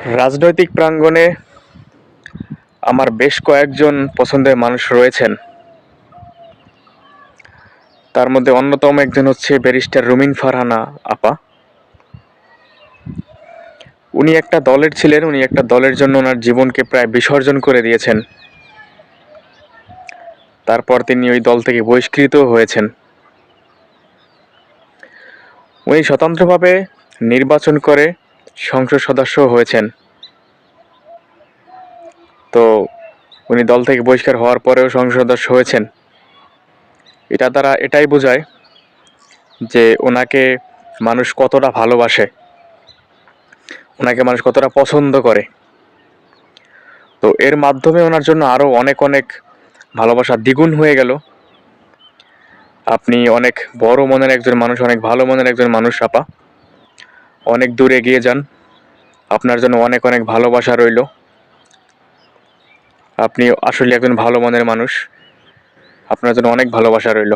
রাজনৈতিক প্রাঙ্গণে আমার বেশ কয়েকজন পছন্দের মানুষ রয়েছেন। তার মধ্যে অন্যতম একজন হচ্ছে ব্যারিস্টার রুমিন ফারহানা আপা। উনি একটা দলের ছিলেন, উনি একটা দলের জন্য ওনার জীবনকে প্রায় বিসর্জন করে দিয়েছেন। তারপর তিনি ওই দল থেকে বহিষ্কৃত হয়েছেন। উনি স্বতন্ত্রভাবে নির্বাচন করে সংসদ সদস্য হয়েছেন। তো উনি দল থেকে বহিষ্কার হওয়ার পরেও সংসদ সদস্য হয়েছেন। এটা দ্বারা এটাই বোঝায় যে ওনাকে মানুষ কতটা ভালোবাসে, ওনাকে মানুষ কতটা পছন্দ করে। তো এর মাধ্যমে ওনার জন্য আরও অনেক অনেক ভালোবাসা দ্বিগুণ হয়ে গেল। আপনি অনেক বড় মনের একজন মানুষ, অনেক ভালো মনের একজন মানুষ আপা। অনেক দূর এগিয়ে যান, আপনার জন্য অনেক অনেক ভালোবাসা রইল। আপনি আসলে একজন ভালো মনের মানুষ, আপনার জন্য অনেক ভালোবাসা রইল।